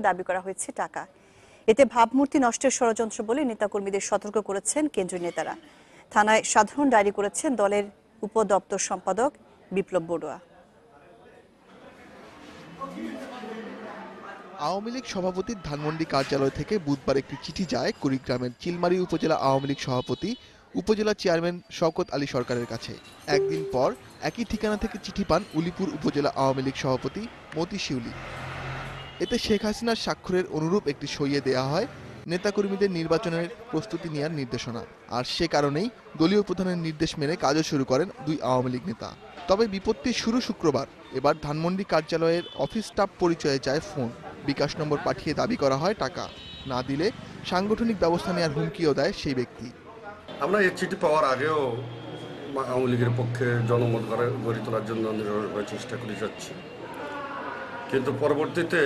দাবি করা হয়েছে টাকা। এতে ভাবমূর্তি নষ্টের ষড়যন্ত্র বলে নেতাকর্মীদের সতর্ক করেছেন কেন্দ্রীয় নেতারা। থানায় সাধারণ ডায়েরি করেছেন দলের উপদপ্তর সম্পাদক বিপ্লব বড়ুয়া। আওয়ামী লীগ সভাপতির ধানমন্ডি কার্যালয় থেকে বুধবার একটি চিঠি যায় কুড়িগ্রামের চিলমারী উপজেলা আওয়ামী লীগ সভাপতি উপজেলা চেয়ারম্যান শওকত আলী সরকারের কাছে। একদিন পর একই ঠিকানা থেকে চিঠি পান উলিপুর উপজেলা আওয়ামী লীগ সভাপতি মতি শিউলি। এতে শেখ হাসিনার স্বাক্ষরের অনুরূপ একটি সইয়ে দেয়া হয় নেতাকর্মীদের নির্বাচনের প্রস্তুতি নেওয়ার নির্দেশনা। আর সে কারণেই দলীয় প্রধানের নির্দেশ মেনে কাজও শুরু করেন দুই আওয়ামী লীগ নেতা। তবে বিপত্তির শুরু শুক্রবার। এবার ধানমন্ডি কার্যালয়ের অফিস স্টাফ পরিচয়ে চায় ফোন। বিকাশ নম্বর পাঠিয়ে দাবি করা হয় টাকা না দিলে সাংগঠনিক ব্যবস্থা নেওয়ার হুমকিও দেয় সেই ব্যক্তি। আমরা এই চিঠি পাওয়ার আগেও আওয়ামী লীগের পক্ষে জনমত গড়ে তোলার জন্য নিরন্তর চেষ্টা করে যাচ্ছি, কিন্তু পরবর্তীতে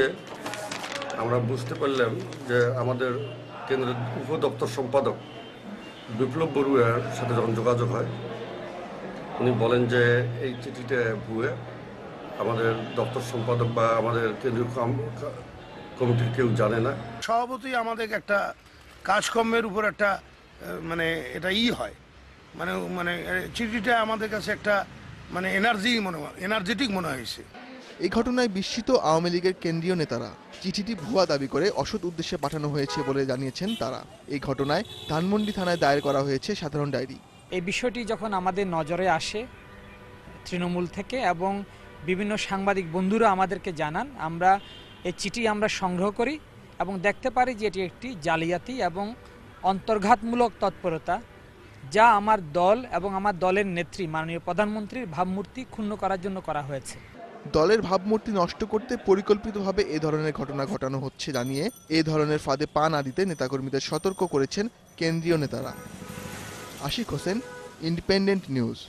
আমরা বুঝতে পারলাম যে আমাদের কেন্দ্রের উপদপ্তর সম্পাদক বিপ্লব বড়ুয়ার সাথে যখন যোগাযোগ হয়, উনি বলেন যে এই চিঠিটা ভুয়ো, আমাদের দপ্তর সম্পাদক বা আমাদের কেন্দ্রীয় কমিটির কেউ জানে না। সভাপতি আমাদের একটা কাজকর্মের উপর একটা এটা হয় চিঠিটা আমাদের কাছে একটা এনার্জেটিক মনে হয়েছে। এই ঘটনায় বিস্মিত আওয়ামী লীগের কেন্দ্রীয় নেতারা। চিঠিটি ভুয়া দাবি করে অসৎ উদ্দেশ্যে পাঠানো হয়েছে বলে জানিয়েছেন তারা। এই ঘটনায় ধানমন্ডি থানায় দায়ের করা হয়েছে সাধারণ ডায়েরি। এই বিষয়টি যখন আমাদের নজরে আসে তৃণমূল থেকে এবং বিভিন্ন সাংবাদিক বন্ধুরা আমাদেরকে জানান, আমরা এই চিঠি আমরা সংগ্রহ করি এবং দেখতে পারি যে এটি একটি জালিয়াতি এবং অন্তর্ঘাতমূলক তৎপরতা, যা আমার দল এবং আমার দলের নেত্রী মাননীয় প্রধানমন্ত্রীর ভাবমূর্তি ক্ষুণ্ণ করার জন্য করা হয়েছে। দলের ভাবমূর্তি নষ্ট করতে পরিকল্পিতভাবে এ ধরনের ঘটনা ঘটানো হচ্ছে জানিয়ে এ ধরনের ফাঁদে পা না দিতে নেতাকর্মীদের সতর্ক করেছেন কেন্দ্রীয় নেতারা। Ashik Hossain, Independent news.